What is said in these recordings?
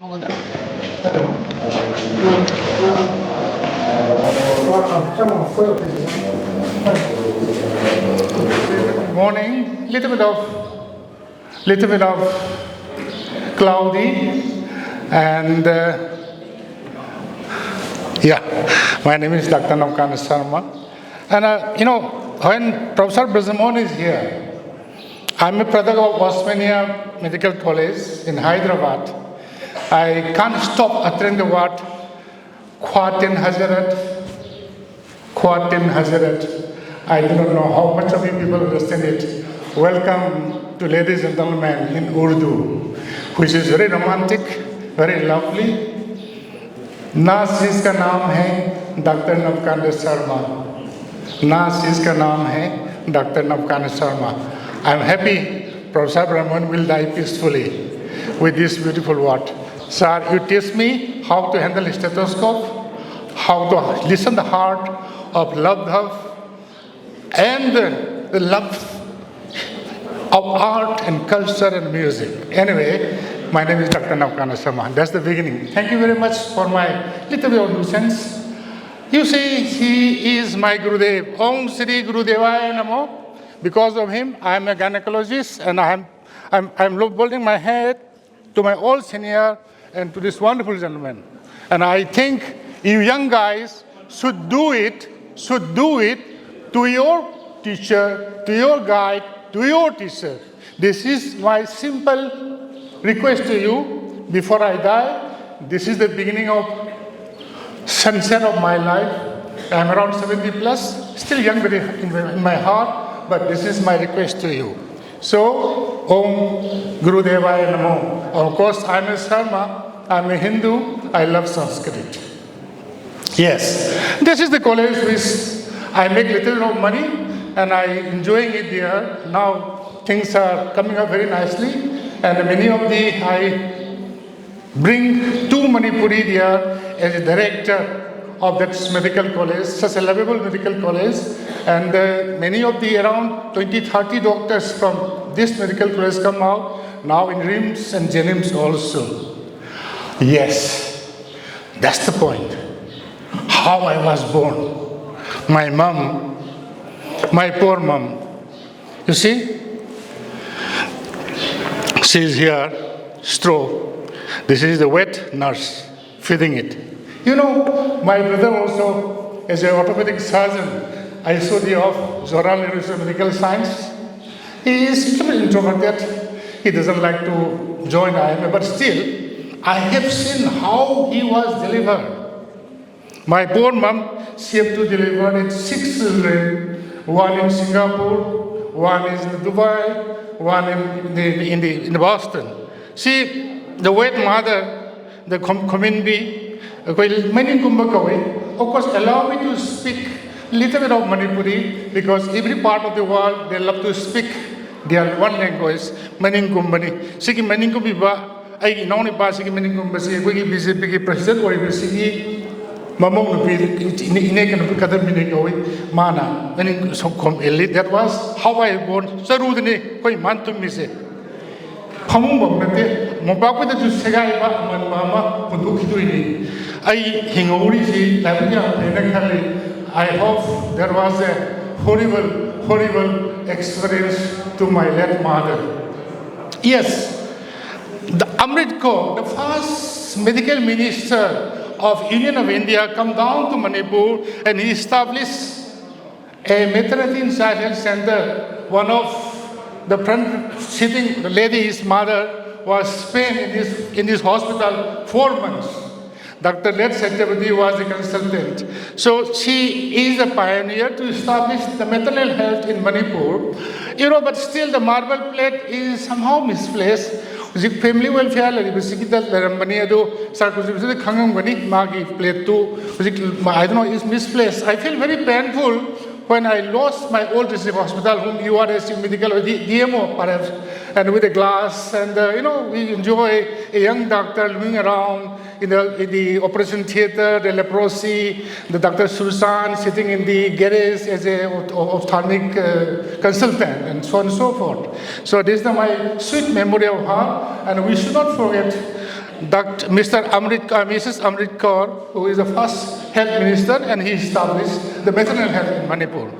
Morning, little bit of cloudy, and my name is Dr. Nabakanta Sharma, and when Professor Brazamon is here, I'm a product of Osmania Medical College in Hyderabad. I can't stop uttering the word Khwatin Hazrat. I do not know how much of you people understand it. Welcome to ladies and gentlemen in Urdu, which is very romantic, very lovely. नास जिसका नाम है doctor Nabakanta Sharma. नास जिसका नाम है doctor Nabakanta Sharma. I'm happy Professor Brahman will die peacefully with this beautiful word. Sir, you teach me how to handle a stethoscope, how to listen the heart of love and the love of art and culture and music. Anyway, my name is Dr. Nabakanta Sharma. That's the beginning. Thank you very much for my little bit of nuisance. You see, he is my Gurudev. Om Shri Gurudevaya Namo. Because of him, I am a gynecologist, and I'm holding my head to my old senior and to this wonderful gentleman. And I think you young guys should do it to your teacher, to your guide, to your teacher. This is my simple request to you before I die. This is the beginning of sunset of my life. I'm around 70 plus, still young in my heart. But this is my request to you. So, Om Gurudevaya Namo. Of course, I'm a Sharma, I'm a Hindu, I love Sanskrit. Yes, this is the college which I make little of money and I enjoying it there. Now things are coming up very nicely, and I bring two Manipuri there as a director of that medical college, such a lovable medical college, and many of the around 20-30 doctors from this medical college come out now in RIMS and JANIMS also. Yes, that's the point. How I was born. My mom, my poor mom, you see, she is here, stroke. This is the wet nurse feeding it. You know, my brother also is an orthopedic surgeon. I saw the of Zoral University of Medical Science. He is a little introverted. He doesn't like to join IMA, but still, I have seen how he was delivered. My poor mom, she had to deliver 6 children, one in Singapore, one is in Dubai, one in Boston. See, the wet mother, the community, of course, allow me to speak a little bit of Manipuri, because every part of the world they love to speak their one language, Maningkumbani. Siki Maningkumbiba, I know the Pasiki Maningkumbasi, we BJP president or Siki Mamong in a Kadam Minikowi, Mana, Maningkum elite. That was how I was born. Sarudini, Koi Mantum Mise. Pamum Mobako to Segaiba, Mama, Punduki. I hope there was a horrible experience to my late mother. Yes, the Amrit Kaur, the first medical minister of Union of India, come down to Manipur and he established a maternity and child health center. One of the front sitting lady, his mother, was spent in this hospital 4 months. Dr. Led Satyavati was a consultant. So she is a pioneer to establish the maternal health in Manipur. But still the marble plate is somehow misplaced. Family welfare, I don't know, is misplaced. I feel very painful when I lost my old district hospital, whom you are a medical DMO perhaps, and with a glass, and we enjoy a young doctor moving around in the operation theater, the leprosy, the Dr. Susan sitting in the garage as a ophthalmic consultant, and so on and so forth. So this is my sweet memory of her, and we should not forget Mr. Mrs. Amrit Kaur, who is the first health minister, and he established the maternal health in Manipur.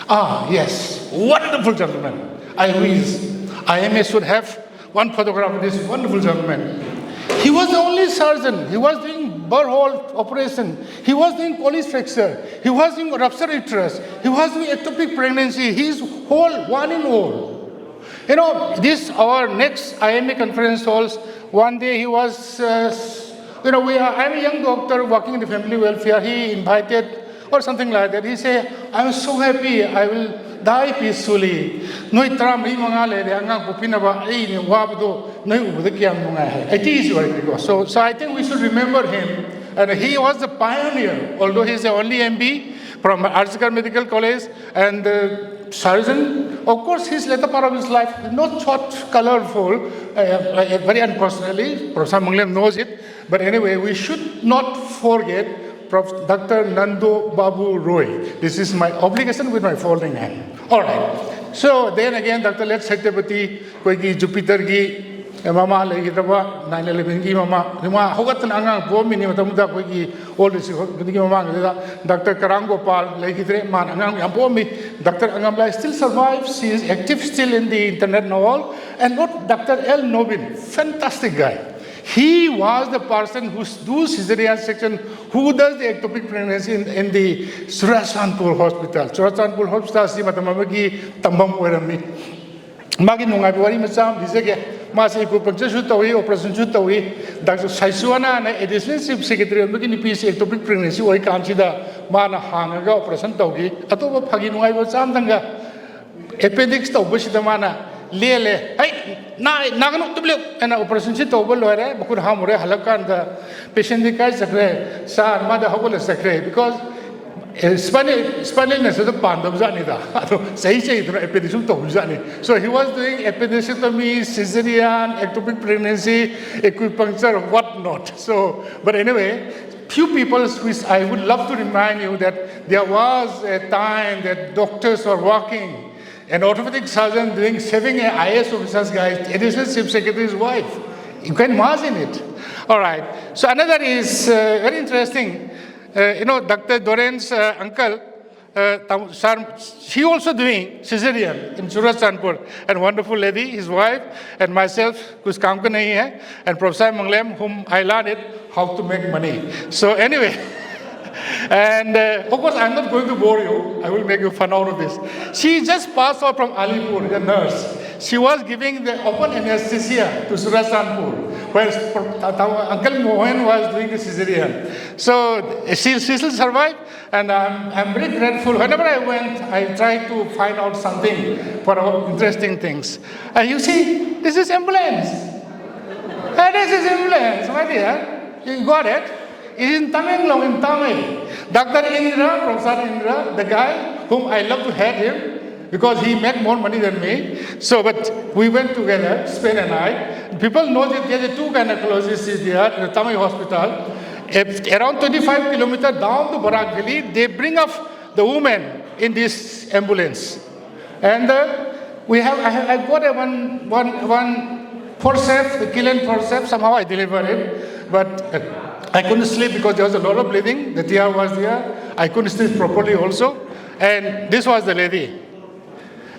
Ah, yes, wonderful gentleman. I wish IMA should have one photograph of this wonderful gentleman. He was the only surgeon. He was doing burhole operation. He was doing Colles fracture. He was doing rupture uterus. He was doing ectopic pregnancy. He is whole, one in all. You know, this our next IMA conference halls. One day he was, I'm a young doctor working in the family welfare. He invited or something like that. He said, I'm so happy. I will die peacefully. Noi tram mga le angang pupinaba ai ni wabdo noi ubudikiyam nunga. It is very so I think we should remember him. And he was the pioneer, although he is the only MB from Arjikar Medical College and surgeon. Of course, his later part of his life, not short, colorful, very unpersonally. Professor Manglem knows it. But anyway, we should not forget Dr. Nando Babu Roy. This is my obligation with my folding hand. All right. So then again, Dr. Lek Satyapati, Koigi Jupiter Gi, Mama Legidaba, 9/11 Gi Mama, Rima Hogatan Angang, Bomini, Matamuda Koigi, all this Mama, Dr. Karango Pal, Legidre, Man Angang Yampomi, Dr. Angamla still survives. She is active still in the internet now. And not Dr. L. Nobin, fantastic guy. He was the person who does cesarean section, who does the ectopic pregnancy in the Surachandpur Hospital. Surachandpur Hospital is Matamamagi Tambam Werami. Magi Nungai Wari Masam, Dizege, Masi Kupancha Shutawi, Operation Shutawi, Dr. Saisuana, and additional secretary of the piece ectopic pregnancy, or Kanchida, Mana Hanga, Operation Togi, Atoba Paginungai was Samdanga, appendix to Bushidamana. Lele, hey, Nagan to blue, and operation sit over Lore, Bukur Hamure, Halakan, the patient the guy secretary, Sar, Mother Hogula secretary, because Spaniness is a pand of Zanida. Say, epidemic to Zani. So he was doing epididymostomy, cesarean, ectopic pregnancy, acupuncture, whatnot. So, but anyway, few people which I would love to remind you that there was a time that doctors were working. An orthopedic surgeon doing saving an IS officer's guy, additional chief secretary's wife. You can imagine it. All right. So another is very interesting. Dr. Doren's uncle, he also doing cesarean in Surachandpur. And wonderful lady, his wife, and myself, who's kaam ka nahi hai, and Professor Manglem, whom I learned how to make money. So anyway. And of course, I'm not going to bore you. I will make you fun out of this. She just passed out from Alipur, a nurse. She was giving the open anesthesia to Surachandpur, where Uncle Mohan was doing the cesarean. So she still survived, and I'm very grateful. Whenever I went, I tried to find out something for our interesting things. And you see, this is ambulance. This is ambulance, my dear. You got it? It is in Tamil, in Tamil. Dr. Indra, Professor Indra, the guy whom I love to have him because he made more money than me. So, but we went together, Spain and I. People know that there are two gynecologists there in the Tamil hospital. Around 25 kilometers down to Barak Valley, they bring up the woman in this ambulance. And I got a one forceps, the killing forceps, somehow I delivered it. But I couldn't sleep because there was a lot of bleeding. The TR was there. I couldn't sleep properly also. And this was the lady.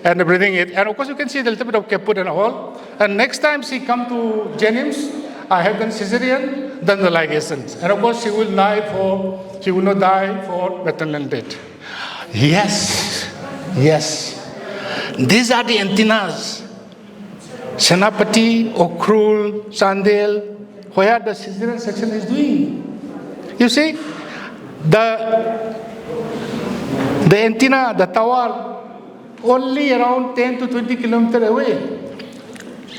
And breathing it. And of course, you can see the little bit of caput and all. And next time she come to Jennings, I have done cesarean, done the ligations. And of course, she will not die for maternal death. Yes. These are the antennas. Senapati, Okrul, Sandel, where the cesarean section is doing. You see, the antenna, the tower, only around 10 to 20 kilometers away.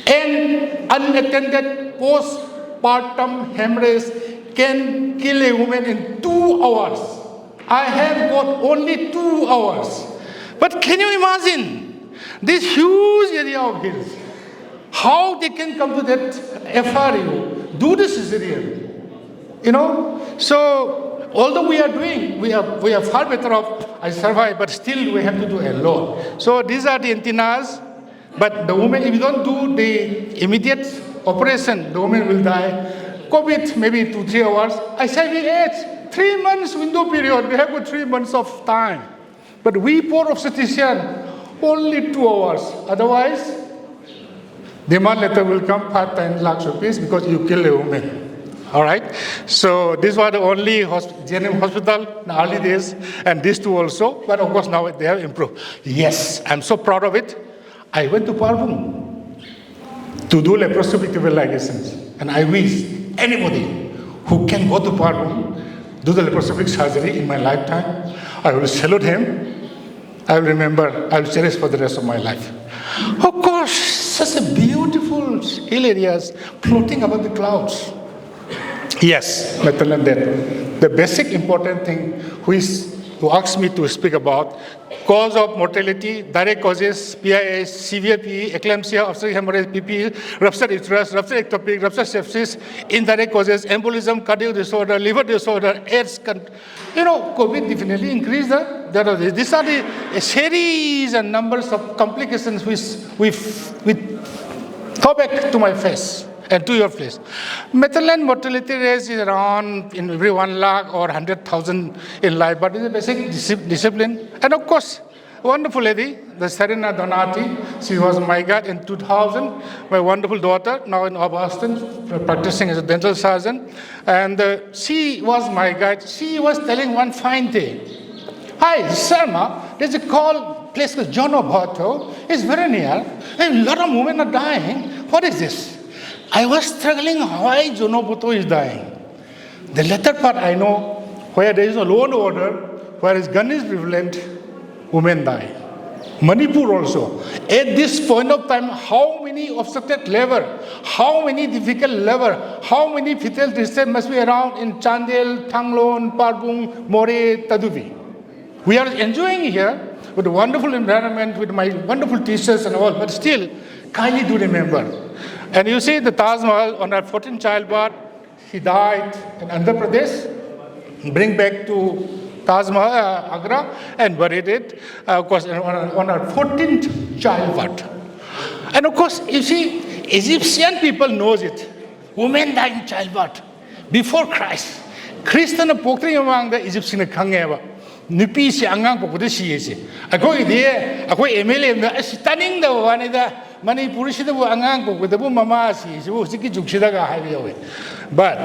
And unattended postpartum hemorrhage can kill a woman in 2 hours. I have got only 2 hours. But can you imagine this huge area of hills? How they can come to that FRU? Do the cesarean, So although we are doing, we are far better off. I survive, but still we have to do a lot. So these are the antennas. But the woman, if you don't do the immediate operation, the woman will die COVID, maybe 2-3 hours. I said, we ate 3 months window period. We have got 3 months of time. But we poor obstetrician, only 2 hours. Otherwise, demand letter will come 5-10 lakhs rupees because you kill a woman. All right. So this was the only GNM hospital in the early days, and these two also. But of course now they have improved. Yes, I'm so proud of it. I went to Parbhum to do laparoscopic tubular ligations, and I wish anybody who can go to Parbhum do the laparoscopic surgery in my lifetime, I will salute him. I will remember. I will cherish for the rest of my life. Of course, such a beautiful hill areas floating above the clouds. Yes, the basic important thing who asked me to speak about cause of mortality, direct causes, PIS, severe PE, eclampsia, obstetric hemorrhage, PP, ruptured uterus, ruptured ectopic, ruptured sepsis, indirect causes, embolism, cardiac disorder, liver disorder, AIDS. COVID definitely increased these are a series and numbers of complications which throw back to my face. And to your face. Methylene mortality rate is around in every 1 lakh or 100,000 in life, but it's a basic discipline. And of course, wonderful lady, the Serena Donati, she was my guide in 2000, my wonderful daughter, now in Boston, practicing as a dental surgeon. And she was my guide. She was telling one fine day, hi, Sharma, there's a place called John Oboto. It's very near. A lot of women are dying. What is this? I was struggling why Jonobuto is dying. The latter part I know, where there is a law and order, where gun is prevalent, women die. Manipur also. At this point of time, how many obstructed labor, how many difficult labor, how many fetal distress must be around in Chandel, Tanglon, Parbhum, More, Taduvi. We are enjoying here with a wonderful environment, with my wonderful teachers and all, but still, kindly do remember. And you see the Taj Mahal on our 14th childbirth, he died in Andhra Pradesh, bring back to Taj Mahal, Agra, and buried it, of course, on our 14th childbirth. And of course, you see, Egyptian people knows it. Women die in childbirth before Christ. Christian pokri among the Egyptian kangeva. Nupi si angang pokudi si esi. Ako ide, ako MLA, stunning the one da. Mani Purishida angang po with the mama si Siki Jukshidaga highway. But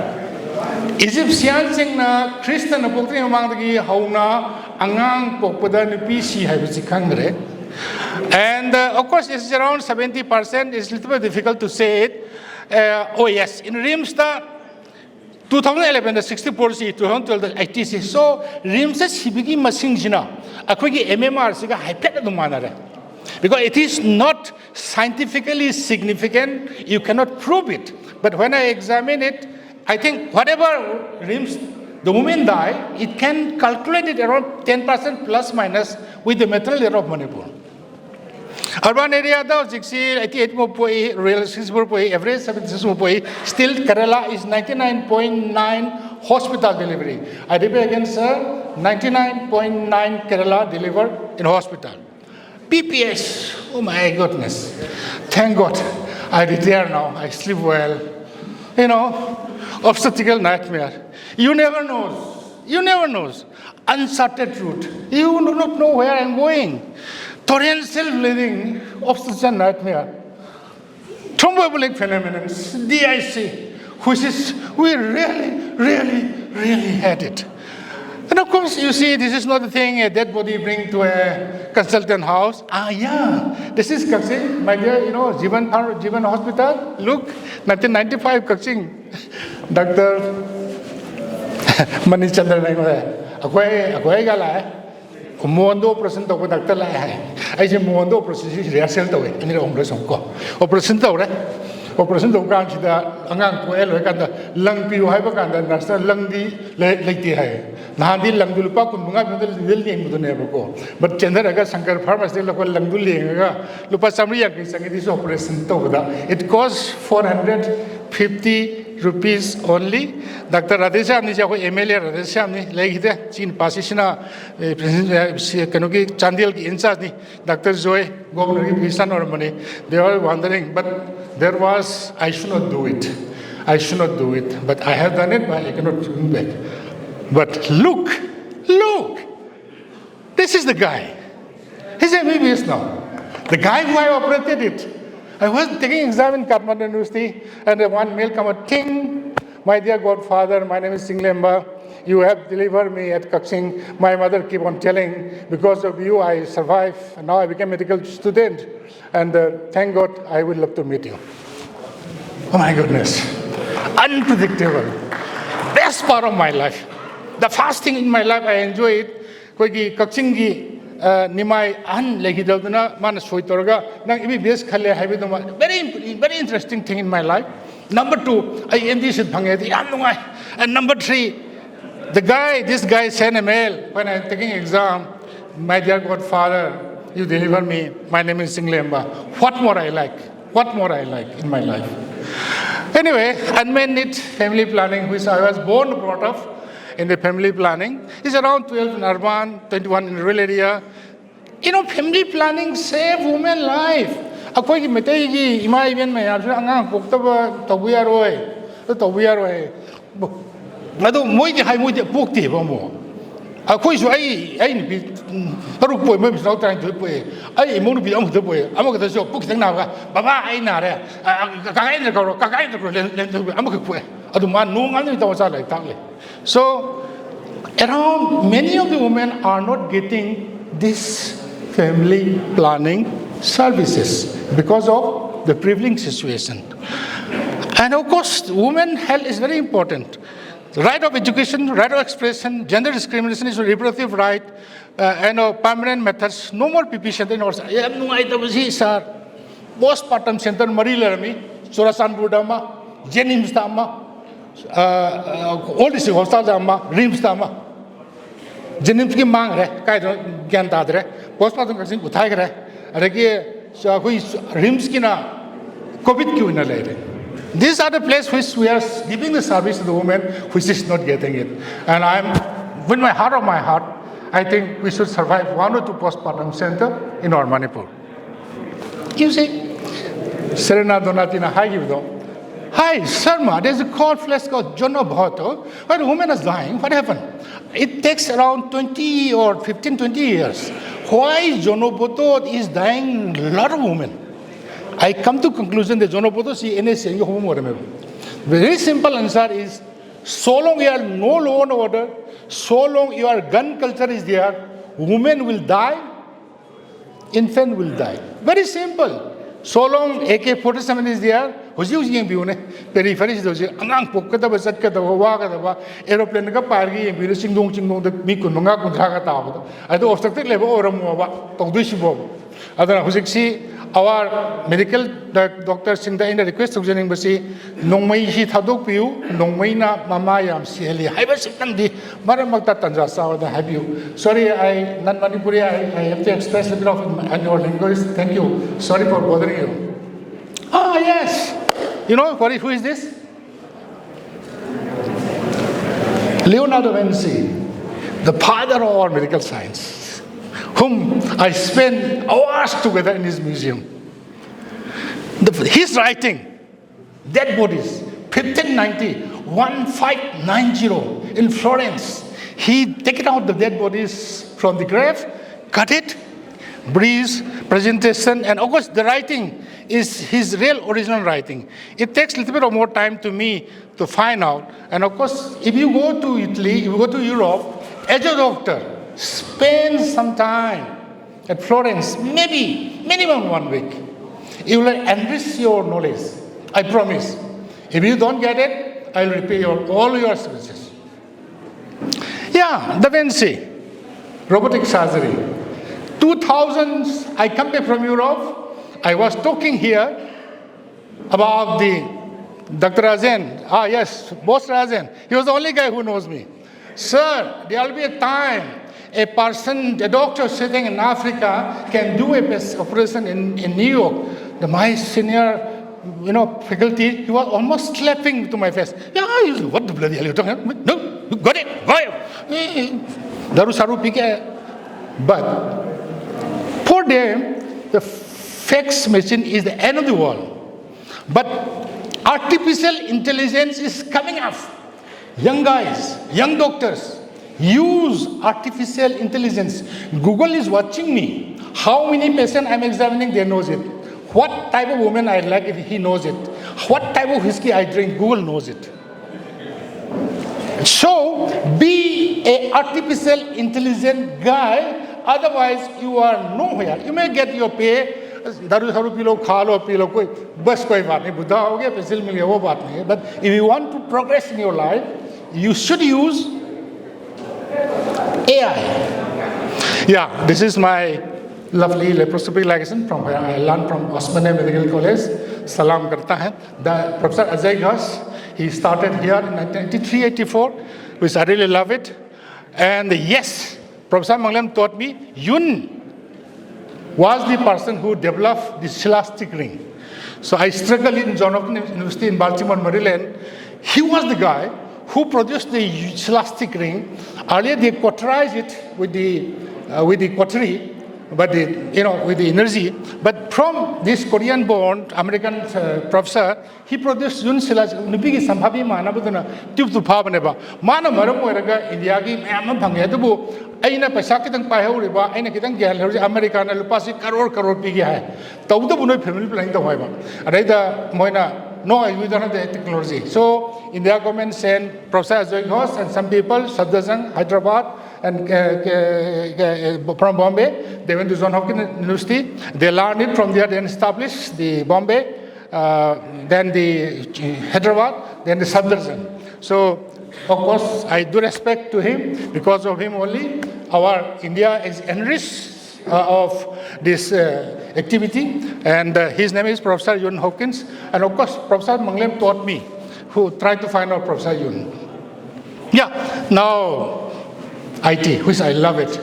Egyptians in Christian pokri among the Hauna, angang popodan PC Habisi. And of course it's around 70%, it's a little bit difficult to say it. Oh yes, in Rimsta 2011, the 64C, 2012, the 80C. So Rimsa Sibigi Masingina, Akwigi MMR Siga Hypet the Manare. Because it is not scientifically significant, you cannot prove it. But when I examine it, I think whatever the women die, it can calculate it around 10% plus minus with the material layer of Manipur. Urban area, though, 88 real 6.8, average 76.8. Still, Kerala is 99.9 hospital delivery. I repeat again, sir, 99.9 Kerala delivered in hospital. PPS, oh my goodness. Thank God, I retire now, I sleep well. Obstetrical nightmare. You never know. Uncharted route. You do not know where I'm going. Torrential bleeding, obstetrical nightmare. Thromboembolic phenomenon, DIC, which is, we really had it. And of course, you see, this is not a thing a dead body bring to a consultant house. This is Kaksing, my dear, Jivan Hospital. Look, 1995 Kaksing. Dr. Manichandra, Akwai Gala, Mondo present of Dr. Lai. I say Mondo process rehearsal to it, and the operation go. Operation to Operation of Ganchi, the Angang Coel, and the Lung Pu Hypocanda, and Nasta Lungi Lady High. Nandi Langulpa could will name to never go. But Chandaraga Sankar Farmers, they look Languli, Lupa Samria, this operation to it costs 450 rupees only. Dr. Radheshamni, MLA Radheshamni, like the Chin Pasishina, Kanuki Chandil Insani, Dr. Zoe, Governor Visan or money. They are wondering, but there was, I should not do it. I should not do it. But I have done it, but I cannot turn back. But look, this is the guy. He's MBBS now. The guy who I operated it. I was taking exam in Kathmandu University, and one mail come out, Ting, my dear godfather, my name is Singlemba. You have delivered me at Kaksing. My mother keep on telling, because of you, I survived. And now I became a medical student. And thank God, I would love to meet you. Oh my goodness. Unpredictable. Best part of my life. The first thing in my life, I enjoy it. Koigi Kaksing gi nimai an legidalduna man soitoraga nang ibi best khalle haibiduma. Very interesting thing in my life. Number 2, I MD sid bhangedi yam nungai. And number 3, this guy sent a mail when I'm taking exam. My dear godfather, you deliver me. My name is Singlemba. What more I like in my life. Anyway, unmet need family planning, which I was born and brought up in the family planning. It's around 12 in urban, 21 in rural area. Family planning save women life. Akoigi metegi ima even me arjuna angang poktaba tawiyaroi. Ado moide hai moide pokti bomo. Akoi su ai ni bi haruk poi me bisau trying to poi. Ai mo bi am to poi. Am ka so pok tang na ga. Baba ai na re. Ka ai na ko len am ka poi. Ado man no ngal ni taw sa lai tak le. So around many of the women are not getting this family planning services because of the prevailing situation. And of course, women health is very important. Right of education, right of expression, gender discrimination is a reproductive right, and permanent methods. No more PPC. Postpartum center, Marilarami, Surasan Budama, Jenims Dama, all these hostels, Rims Dama. Jenims ki mang re, Kaido Gantadre, postpartum Kasin Utagre, Regi, Rims Kina, COVID Kuna lady. These are the places which we are giving the service to the woman which is not getting it. And I'm, with my heart of my heart, I think we should survive 1 or 2 postpartum center in our Manipur. You see, Serena Donatina, hi, Sharma, there's a cold flesh called Jono Bhato, where a woman is dying. What happened? It takes around 20 or 15, 20 years. Why Jono Bhato is dying a lot of women? I come to conclusion that Jonopoto see any saying home. Very simple answer is, so long you are no law and order, so long your gun culture is there, women will die, infant will die. Very simple. So long AK-47 is there, who's using periphery is those Angang Pokata Basaka, Waga, aeroplane Pargi, and Bilusing the Mikununga Kundraga. I do obstructed level or Moba, Togdushibo. Other Husiksi. Our medical doctors in the request of Jening Basi, Nongmai Hitadok Piu, Nongmaina Mamayam Sieli, I was sitting the Maramakta Tanjasa, the have you. Sorry, I not Manipuri, I have to express a bit of your language. Thank you. Sorry for bothering you. Ah, yes. You know, who is this? Leonardo da Vinci, the father of our medical science, whom I spent hours together in his museum. His writing, dead bodies, 1590 in Florence. He taken out the dead bodies from the grave, cut it, breeze, presentation, and of course the writing is his real original writing. It takes a little bit of more time to me to find out. And of course, if you go to Italy, if you go to Europe, as a doctor, spend some time at Florence, maybe minimum 1 week. You will enrich your knowledge. I promise. If you don't get it, I will repay all your services. Yeah, Da Vinci, robotic surgery. 2000s, I come back from Europe. I was talking here about the Dr. Rajan. Ah, yes, Boss Rajan. He was the only guy who knows me. Sir, there will be a time a person, a doctor sitting in Africa can do a operation in New York. My senior, faculty, he was almost slapping to my face. Yeah, what the bloody hell are you talking about? No, you got it. Daru saru pike. But for them, the fax machine is the end of the world. But artificial intelligence is coming up. Young guys, young doctors, use artificial intelligence. Google is watching me. How many patients I'm examining, they knows it. What type of woman I like, if he knows it. What type of whiskey I drink, Google knows it. So, be an artificial intelligent guy, otherwise you are nowhere. You may get your pay, दारू सारू P low खा लो P low कोई बस कोई बात नहीं बुढ़ा हो गया पेंसिल मिल गया वो बात नहीं है but if you want to progress in your life you should use AI. Yeah, this is my lovely laparoscopic ligation from where I learned from Osman Medical College. Salam karta hai. The Professor Ajay Ghosh, he started here in 1983-84, which I really love it. And yes, Professor Manglam taught me, Yun was the person who developed the scholastic ring. So I struggled in Johns Hopkins University in Baltimore, Maryland. He was the guy who produced the scholastic ring. Earlier they cauterized it with the cautery, but with the energy. But from this Korean-born American professor, he produced Yun scholastic. Nupigi sambhabi mana buduna tube tu pha bane ba. Mana maram oiraga India gi mayam bhange tabu. Aina paisa kitang paihuriba, aina kitang gyal hori America na lupasi crore pi gya hai. Tau to bunoi family planning to hoiba. Araida moina no, we don't have the technology. So India government sent Professor Ajay Ghosh and some people, Sadhazang, Hyderabad, and from Bombay. They went to Johns Hopkins University. They learned it from there. Then established the Bombay, then the Hyderabad, then the Sadhazang. So of course I do respect to him. Because of him only, our India is enriched of this activity, and his name is Professor Yun Hopkins, and of course Professor Manglem taught me, who tried to find out Professor Yun. Yeah, now IT, which I love it.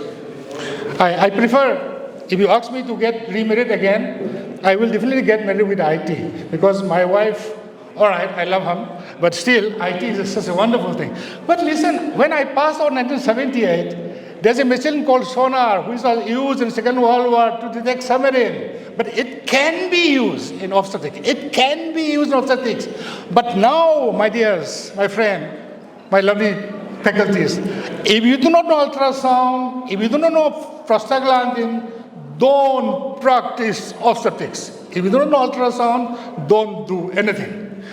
I prefer, if you ask me to get remarried again, I will definitely get married with IT, because my wife, all right, I love him, but still IT is such a wonderful thing. But listen, when I passed out in 1978, there's a machine called sonar, which was used in Second World War to detect submarine. But it can be used in obstetrics. It can be used in obstetrics. But now, my dears, my friend, my lovely faculties, if you do not know ultrasound, if you do not know prostaglandin, don't practice obstetrics. If you don't know ultrasound, don't do anything.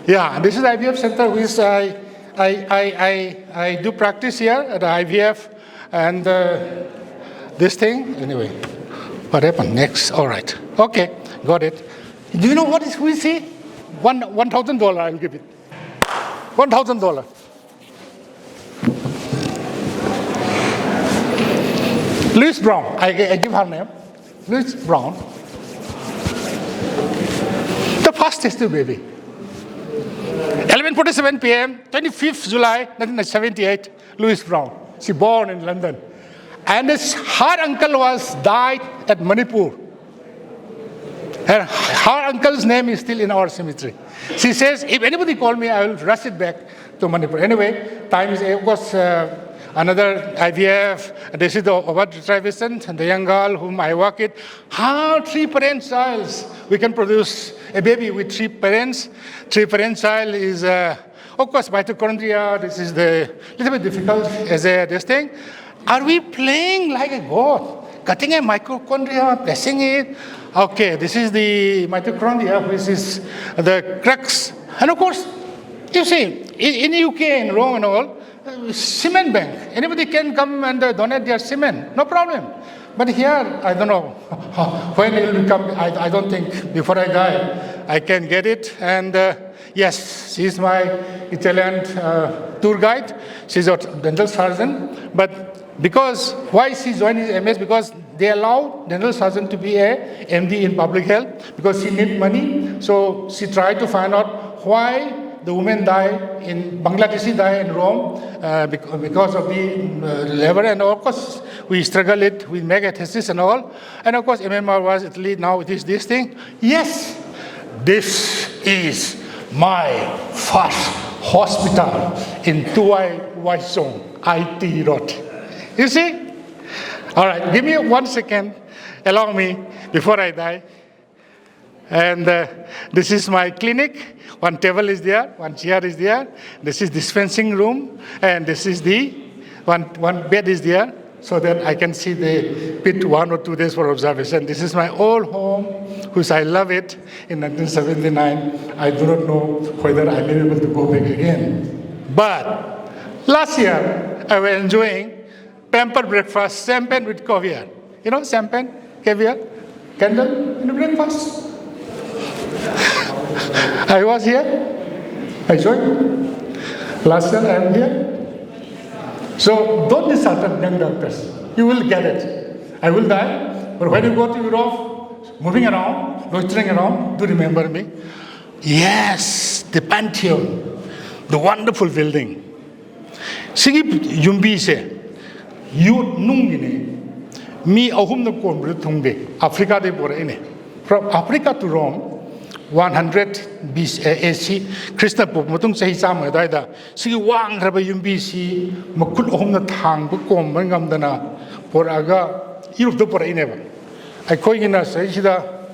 Yeah, this is the IVF center, which I do practice here at the IVF. And this thing, anyway, what happened next? All right, okay, got it. Do you know what is we see? $1,000, I'll give it. $1,000. Louis Brown, I give her name. Louis Brown. The fastest baby. 11:47 p.m., 25th July, 1978, Louis Brown. She born in London. And her uncle was died at Manipur. Her uncle's name is still in our cemetery. She says, if anybody call me, I will rush it back to Manipur. Anyway, time is, of course, another IVF. This is the Travisan, the young girl whom I work with. How 3 parent childs, we can produce a baby with 3 parents. 3 parent child is, of course, mitochondria. This is the little bit difficult as this thing. Are we playing like a god? Cutting a mitochondria, pressing it. Okay, this is the mitochondria, which is the crux. And of course, you see, in UK, in Rome and all, cement bank. Anybody can come and donate their cement, no problem. But here, I don't know when it will come. I don't think before I die, I can get it. And yes, she's my Italian tour guide. She's a dental surgeon. But because, why she joined his MS? Because they allow dental surgeon to be a MD in public health because she need money. So she tried to find out why the women die in Bangladeshi die in Rome because of the labor, and of course we struggle it with megathesis and all, and of course MMR was Italy. Now it is this thing. Yes, this is my first hospital in Tuai Waisong, IT Road. You see? All right, give me 1 second. Allow me before I die. And this is my clinic. One table is there, one chair is there. This is dispensing room, and this is the one bed is there, so that I can see the pit 1 or 2 days for observation. This is my old home, which I love it. In 1979, I do not know whether I will be able to go back again. But last year, I was enjoying pampered breakfast, champagne with caviar. You know, champagne, caviar, candle in the breakfast. I was here. I joined. Last year, I am here. So don't be certain, young doctors. You will get it. I will die, but when you go to Europe, moving around, loitering around, do remember me. Yes, the Pantheon, the wonderful building. Sigi yumbi se, you nungine, mi ahum na kon thungde, Africa de bora ine. From Africa to Rome, 100 AC, Krishna Pumatung Sahi Sam Daida, Sigi Wang Rabayum BC, Makul Hom the Tang, Bukom, Mangam Dana, Poraga, Europe do Poraineva. I call in a Sajida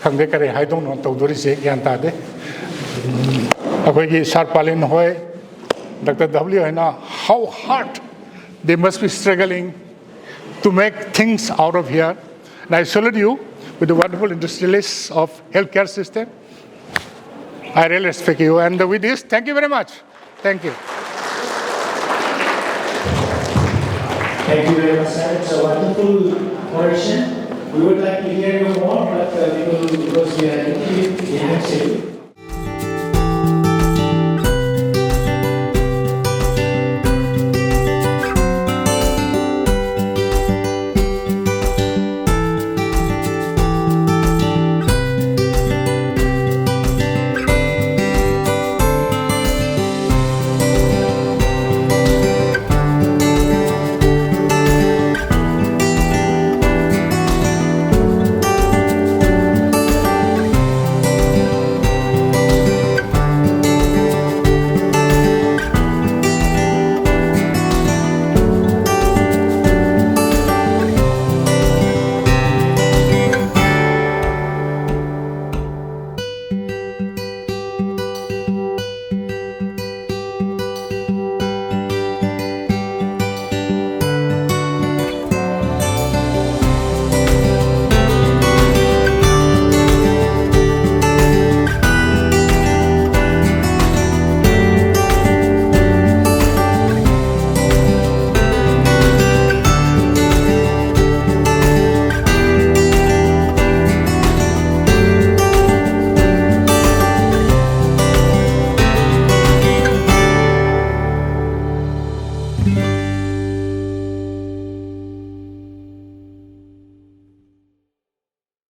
Kangekare, I don't know to do this Yantade. Akogi Sarpalin Hoy, Dr. W. And how hard they must be struggling to make things out of here. And I salute you with the wonderful industrialists of healthcare system. I really respect you. And with this, thank you very much. Thank you. Thank you very much, sir. It's a wonderful oration. We would like to hear you more, but because we are behind it.